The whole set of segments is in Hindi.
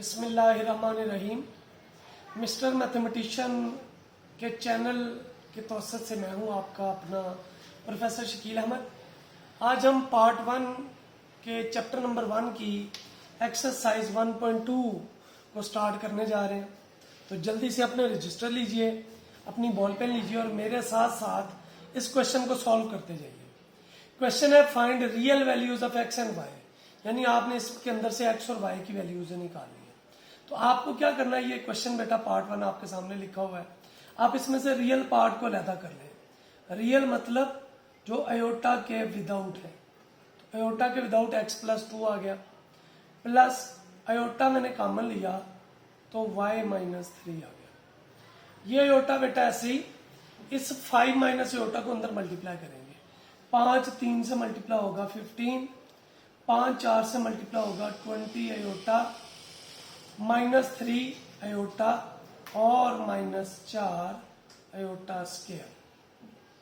बिस्मिल्लाहिर्रहमानिर्रहीम। मिस्टर मैथमेटिशियन के चैनल के तवसत से मैं हूं आपका अपना प्रोफेसर शकील अहमद। आज हम पार्ट 1 के चैप्टर नंबर 1 की एक्सरसाइज 1.2 को स्टार्ट करने जा रहे हैं। तो जल्दी से अपने रजिस्टर लीजिए, अपनी बॉल पेन लीजिए और मेरे साथ साथ इस क्वेश्चन को सॉल्व करते जाइए। क्वेश्चन है find real values of X and Y, यानी आपने इसके अंदर से एक्स और वाई की वैल्यूज निकालनी है। तो आपको क्या करना है, ये क्वेश्चन बेटा पार्ट 1 आपके सामने लिखा हुआ है, आप इसमें से रियल पार्ट को अलहदा कर लें। रियल मतलब जो अयोटा के विदाउट है, तो अयोटा के विदाउट x+2 आ गया, प्लस अयोटा मैंने कॉमन लिया तो y-3 आ गया। ये अयोटा बेटा ऐसे ही इस 5 माइनस अयोटा को अंदर मल्टीप्लाई करेंगे। 5 3 से मल्टीप्लाई होगा 15, 5 4 से मल्टीप्लाई होगा 20 अयोटा, -3 अयोटा और -4 अयोटा स्क्वायर।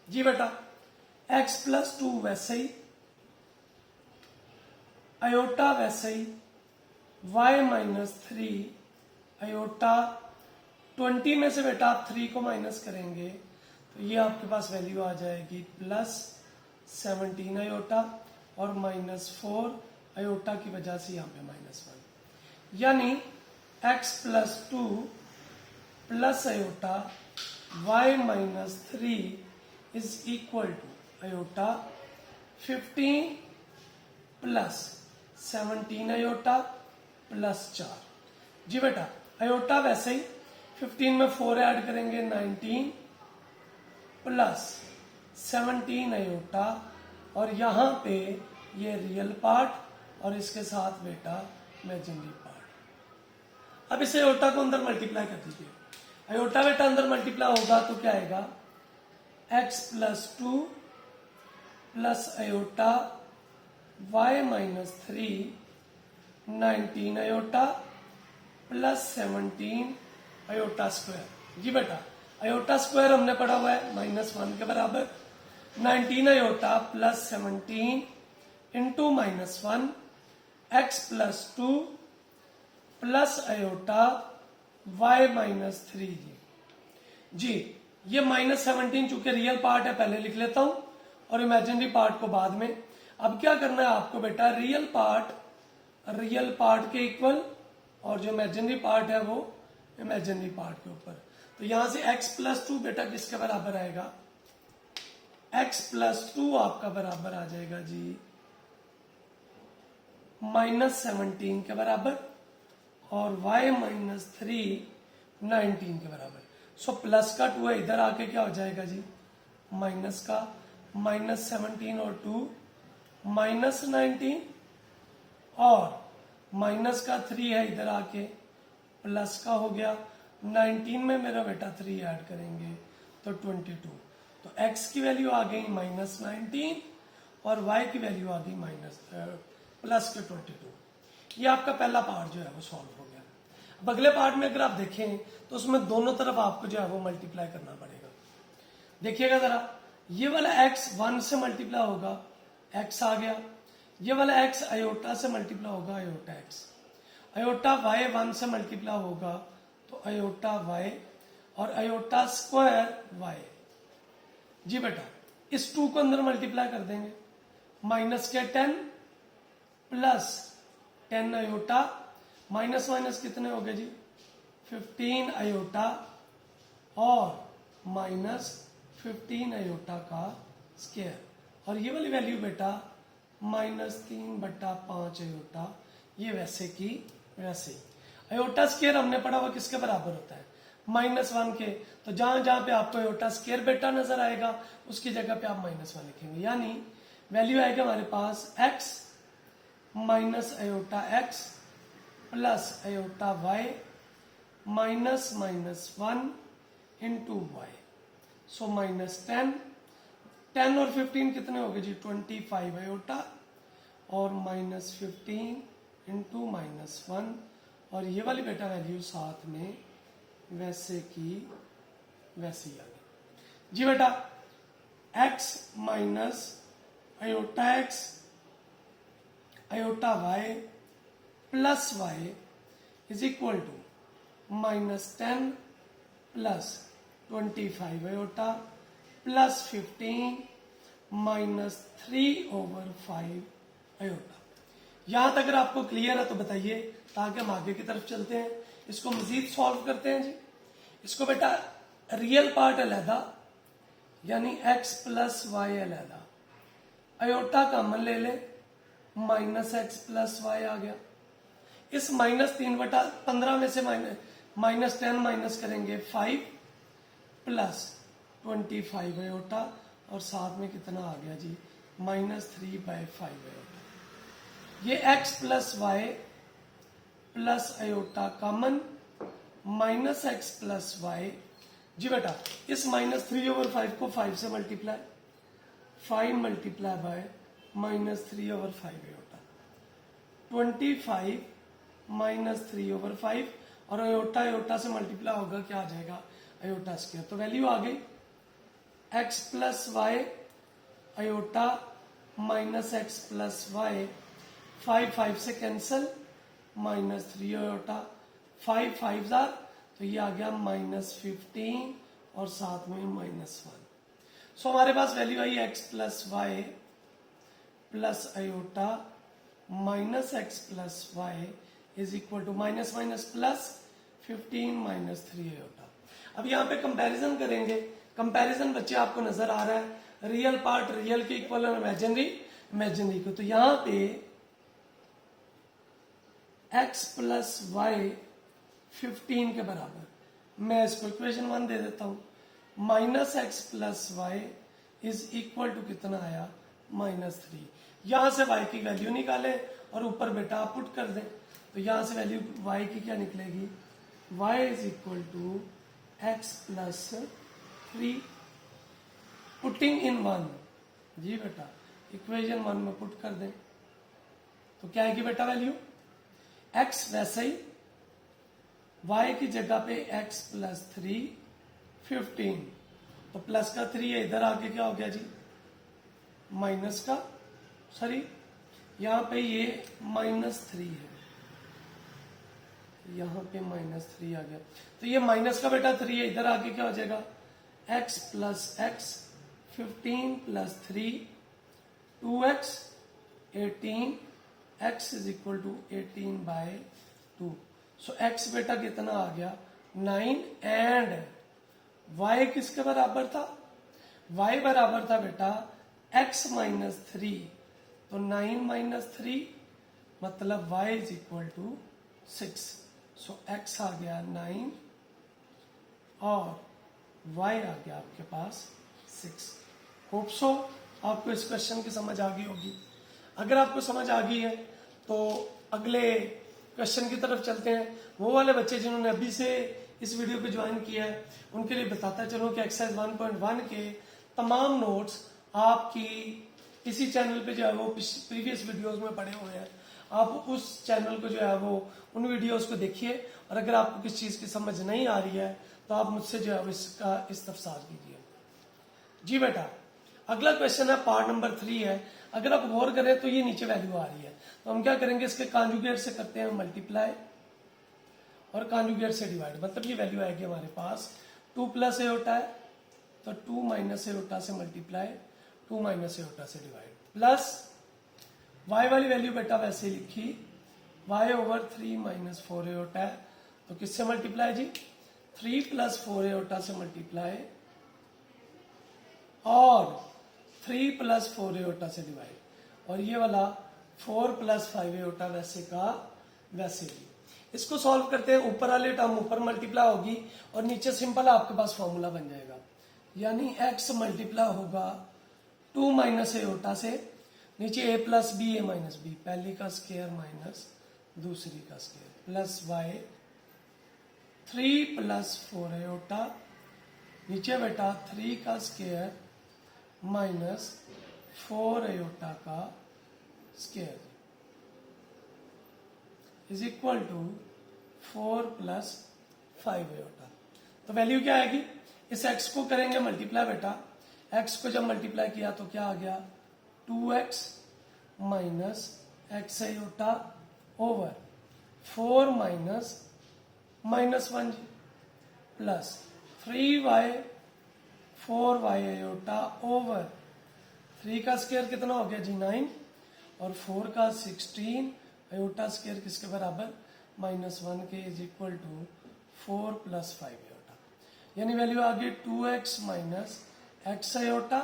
जी बेटा x+2 वैसे ही, अयोटा वैसे ही, y-3 अयोटा, 20 में से बेटा आप 3 को माइनस करेंगे तो ये आपके पास वैल्यू आ जाएगी +17 अयोटा और -4 अयोटा की वजह से यहाँ पे -1, यानी x+2 plus iota y-3 is equal to iota 15 plus 17 iota plus 4। जी बेटा अयोटा वैसे ही 15 में 4 ऐड करेंगे 19 प्लस 17 अयोटा और यहाँ पे ये रियल पार्ट और इसके साथ बेटा इमेजिनरी पार्ट। अब इस अयोटा को अंदर मल्टीप्लाई कर दीजिए। अयोटा बेटा अंदर मल्टीप्लाई होगा तो क्या आएगा, x+2 plus iota y-3 19 iota plus 17 iota square. जी बेटा अयोटा स्क्वायर हमने पढ़ा हुआ है -1 के बराबर, 19 iota plus 17 into -1 x+2 plus iota y-3। जी ये -17 चूंकि रियल पार्ट है पहले लिख लेता हूं और इमेजिनरी पार्ट को बाद में। अब क्या करना है आपको बेटा, रियल पार्ट के इक्वल और जो इमेजिनरी पार्ट है वो इमेजिनरी पार्ट के ऊपर। तो यहां से x+2 बेटा किसके बराबर आएगा, x+2 आपका बराबर आ जाएगा जी -17 के बराबर और y-3 19 के बराबर। सो प्लस का 2 है, इधर आके क्या हो जाएगा जी माइनस का, -17 और 2 -19 और माइनस का 3 है, इधर आके प्लस का हो गया। 19 में मेरा बेटा 3 ऐड करेंगे तो 22। तो x की वैल्यू आ गई -19 और y की वैल्यू आ गई प्लस के 22। ये आपका पहला पार्ट जो है वो सॉल्व हो गया। अब अगले पार्ट में अगर आप देखें तो उसमें दोनों तरफ आपको जो है वो मल्टीप्लाई करना पड़ेगा। देखिएगा जरा, ये वाला x 1 से मल्टीप्लाई होगा, x आ गया। ये वाला x अयोटा से मल्टीप्लाई होगा, अयोटा x। अयोटा y 1 से मल्टीप्लाई होगा तो अयोटा y और अयोटा स्क्वायर y। जी बेटा इस 2 को अंदर मल्टीप्लाई कर देंगे, माइनस के 10 प्लस 10 अयोटा, माइनस माइनस कितने हो गए जी 15 अयोटा और -15 अयोटा का स्क्वायर। और ये वाली वैल्यू बेटा -3/5 अयोटा, ये वैसे की वैसे। अयोटा स्क्वायर हमने पढ़ा हुआ किसके बराबर होता है, -1 के। तो जहां जहां पे आपको अयोटा स्क्वायर बेटा नजर आएगा उसकी जगह पे आप -1 लिखेंगे, यानी वैल्यू आएगा हमारे पास x minus iota x plus iota y -1 into y. So -10, 10 और 15 कितने हो गए जी 25 अयोटा और -15 इंटू -1 और ये वाली बेटा वैल्यू साथ में वैसे की वैसे ही आ गई। जी बेटा x minus iota x iota y plus y is equal to -10 plus 25 iota plus 15 -3/5 iota. यहां तक अगर आपको क्लियर है तो बताइए, ताकि हम आगे की तरफ चलते हैं, इसको मजीद सॉल्व करते हैं जी। इसको बेटा रियल पार्ट अलहदा यानी x प्लस वाई अलहदा, आयोटा कॉमन ले ले, -x प्लस वाई आ गया। इस -3/15 में से -10 माइनस करेंगे 5 प्लस 25 आयोटा, और साथ में कितना आ गया जी -3/5 आयोटा। ये x plus y plus iota common -x plus y जी बेटा, इस -3/5 को 5 से मल्टीप्लाई, 5 मल्टीप्लाई बाय -3/5 आयोटा, 25 -3/5, और आयोटा आयोटा से मल्टीप्लाई होगा, क्या आ जाएगा आयोटा स्क्वायर। तो वैल्यू आ गई x plus Y iota -x plus Y, 5 से कैंसल, -3 आयोटा, 5 5 जार, तो ये आ गया -15 और साथ में -1। सो हमारे पास वैल्यू आई x plus y plus iota -x plus Y is equal to minus minus plus 15 -3 iota. अब यहाँ पे कंपैरिजन करेंगे। कंपैरिजन बच्चे आपको नजर आ रहा है, रियल पार्ट रियल के इक्वल और इमेजिनरी इमेजिनरी को। तो यहाँ पे x प्लस वाई 15 के बराबर, मैं इसको इक्वेशन 1 दे देता हूं, -x plus Y is equal to कितना आया -3। यहां से y की वैल्यू निकालें और ऊपर बेटा आप पुट कर दें, तो यहां से वैल्यू y की क्या निकलेगी, y is equal to x plus 3, putting in 1 जी बेटा, इक्वेशन 1 में पुट कर दें, तो क्या आएगी बेटा वैल्यू, x वैसे ही, y की जगह पे x प्लस 3 15, तो प्लस का 3 है, इधर आके क्या हो गया जी माइनस का, सॉरी यहां पे ये -3 है, यहां पे -3 आ गया, तो ये माइनस का बेटा 3 है, इधर आके क्या हो जाएगा x plus x 15 plus 3 2x 18, x is equal to 18/2। So x बेटा कितना आ गया 9, एंड y किसके बराबर था, y बराबर था बेटा x माइनस 3, तो 9 माइनस 3 मतलब y is equal to 6। So x आ गया 9 और y आ गया आपके पास 6। होप सो आपको इस क्वेश्चन की समझ आ गई होगी। अगर आपको समझ आ गई है तो अगले क्वेश्चन की तरफ चलते हैं। वो वाले बच्चे जिन्होंने अभी से इस वीडियो को ज्वाइन किया है उनके लिए बताता चलो कि एक्सरसाइज 1.1 के तमाम नोट्स आपकी इसी चैनल पे जो है वो प्रीवियस वीडियोस में पड़े हुए हैं। आप उस चैनल को जो है वो उन वीडियोस को देखिए, और अगर आपको किस चीज की समझ नहीं आ रही है तो आप मुझसे जो है इसका इस्तफसार कीजिए। जी बेटा, अगला क्वेश्चन है पार्ट नंबर 3 है। अगर आप गौर करें तो ये नीचे वैल्यू आ रही है, तो हम क्या करेंगे, इसके कॉन्जुगेट से करते हैं मल्टीप्लाई और कॉन्जुगेट से डिवाइड, मतलब ये वैल्यू आएगी हमारे पास 2 प्लस एओटा है तो 2 माइनस एओटा से मल्टीप्लाई, 2 माइनस एओटा से डिवाइड, प्लस y वाली वैल्यू बेटा वैसे लिखी y ओवर 3 माइनस 4 एओटा है, तो किससे मल्टीप्लाई जी 3 प्लस 4 एओटा से मल्टीप्लाई और 3 प्लस 4 एओटा से डिवाइड, और ये वाला 4 प्लस 5 एओटा वैसे का वैसे ही। इसको सॉल्व करते हैं, ऊपर वाले टर्म ऊपर मल्टीप्लाई होगी और नीचे सिंपल आपके पास फॉर्मूला बन जाएगा, यानी x मल्टीप्लाई होगा 2 माइनस एओटा से, नीचे a plus B A minus B, पहली का स्क्वायर माइनस दूसरी का square, plus y 3 plus 4 iota, नीचे बेटा 3 का स्क्वायर माइनस 4 एओटा का square is equal to 4 plus 5 iota. तो वैल्यू क्या आएगी, इस x को करेंगे मल्टीप्लाई बेटा, x को जब मल्टीप्लाई किया तो क्या आ गया 2x minus x iota over 4 minus -1 जी, plus 3y 4y iota over 3 का स्क्वायर कितना हो गया जी 9, और 4 का 16 आयोटा स्क्वायर किसके बराबर -1 के इज इक्वल टू 4 + 5 आयोटा, यानी वैल्यू आ गई 2x माइनस एक्स आयोटा,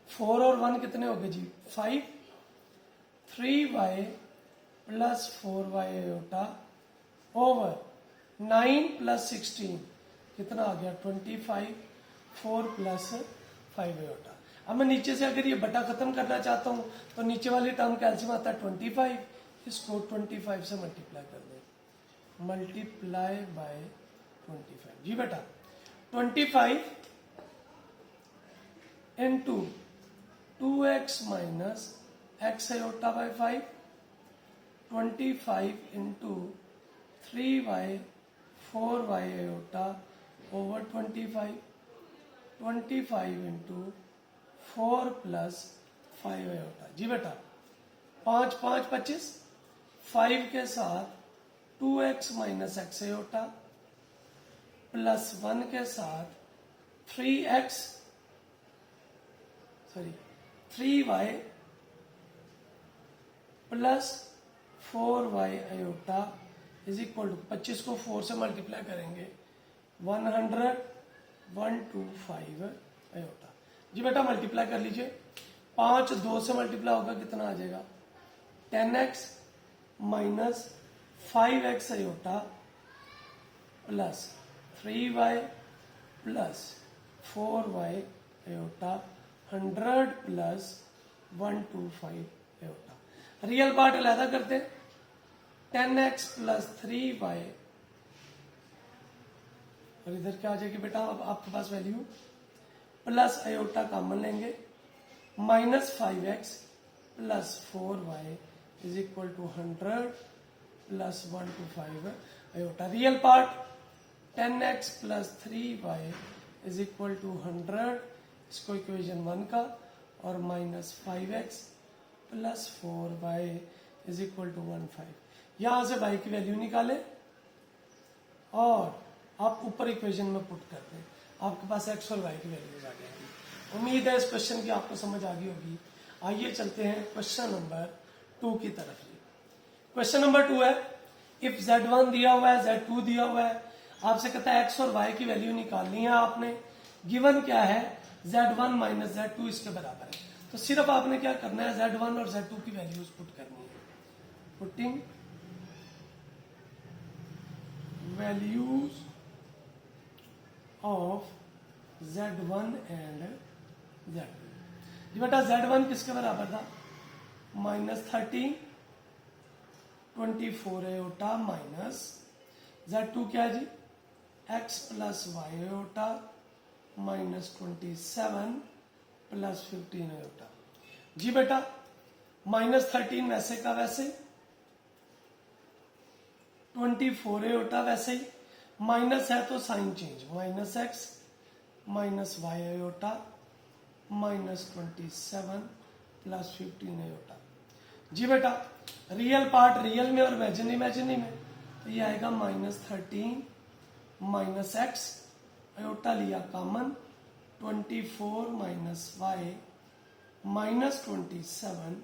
4 और 1 कितने हो गए जी 5, 3y + 4y आयोटा ओवर 9 + 16 कितना आ गया 25, 4 + 5 आयोटा। अब मैं नीचे से अगर ये बटा खत्म करना चाहता हूं तो नीचे वाली टर्म कैल्शियम आता है 25, इसको 25 से मल्टीप्लाई कर दें, मल्टीप्लाई बाय 25 जी बेटा, 25 into 2x minus x iota by 5, 25 into 3y 4y iota over 25, 25 into 4 + 5 iota जी बेटा, 5 5 25, 5 के साथ 2x minus x iota plus 1 के साथ 3y plus 4y iota is equal to 25 को 4 से मल्टीप्लाई करेंगे 100 125 आयोटा जी बेटा, मल्टीप्लाई कर लीजिए, 5 2 से मल्टीप्लाई होगा कितना आ जाएगा 10x minus 5x iota plus 3y plus 4y iota 100 plus 125 iota. Real part अलहदा करते, 10x प्लस 3y, और इधर क्या आ जाएगी बेटा, अब आपके पास वैल्यू प्लस आयोटा कॉमन लेंगे, minus 5x plus 4y is equal to 100 plus 125 iota. Real part 10x plus 3y is equal to 100, इसको इक्वेशन 1 का, और minus 5x plus 4y is equal to 15। यहां से y की वैल्यू निकाले और आप ऊपर इक्वेशन में पुट करते हैं, आपके पास x और y की वैल्यूज आ जाएंगी। उम्मीद है इस क्वेश्चन की आपको समझ आ गई होगी। आइए चलते हैं क्वेश्चन नंबर 2 की तरफ। क्वेश्चन नंबर 2 है, इफ z1 दिया हुआ है, z2 दिया हुआ है, आपसे कहता है x और y की वैल्यू निकालनी है आपने, गिवन क्या है z1 माइनस z2 इसके बराबर है, तो सिर्फ आपने क्या करना है z1 और z2 की वैल्यूज पुट करनी है, putting values of z1 and z2। जी बेटा z1 किसके बराबर था -13 24 आयोटा माइनस z2 क्या है जी x plus Y iota minus 27 plus 15 iota. जी बेटा -13 वैसे का वैसे, 24 आयोटा वैसे ही, माइनस है तो sign change, minus x minus y iota minus 27 plus 15 iota. जी बेटा रियल पार्ट रियल में और इमेजिनरी इमेजिनरी में, तो ये आएगा -13 माइनस एक्स आयोटा लिया common, 24 minus y minus 27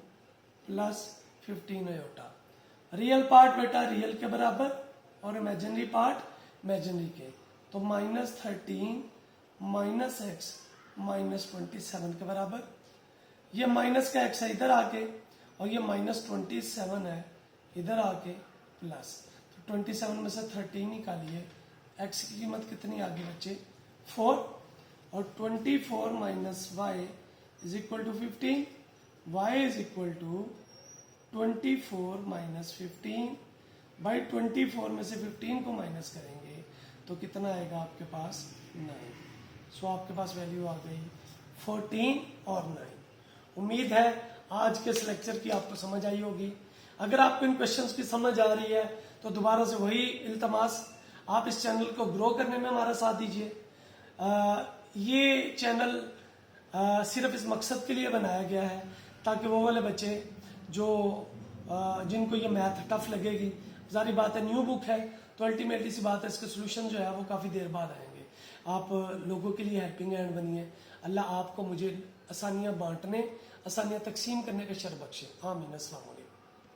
plus 15 iota. Real part बेटा रियल के बराबर और इमेजिनरी पार्ट इमेजिनरी के, तो -13 माइनस एक्स माइनस 27 के बराबर, ये माइनस का एक्स है इधर आके, और ये -27 है इधर आके प्लस, तो 27 में से 13 निकालिए, x की कीमत कितनी आ गई बच्चे 4, और 24 minus y is equal to 15, y is equal to 24 minus 15 by 24 में से 15 को माइनस करेंगे तो कितना आएगा आपके पास 9। सो आपके पास वैल्यू आ गई 14 और 9। उम्मीद है आज के इस लेक्चर की आपको समझ आई होगी। अगर आपको इन क्वेश्चंस की समझ आ रही है तो दोबारा से वही इल्तमास, आप इस चैनल को ग्रो करने में हमारा साथ दीजिए। ये चैनल सिर्फ इस मकसद के लिए बनाया गया है ताकि वो वाले बच्चे जो जिनको ये मैथ टफ लगेगी सारी बात है, न्यू बुक है तो अल्टीमेटली सी बात है, इसके सोल्यूशन जो है वो काफ़ी देर बाद आएंगे। आप लोगों के लिए हेल्पिंग हैंड बनिए। अल्लाह आपको मुझे आसानियाँ बांटने, आसानियाँ तकसीम करने का शर बख्शे। आमीन। अस्सलाम वालेकुम।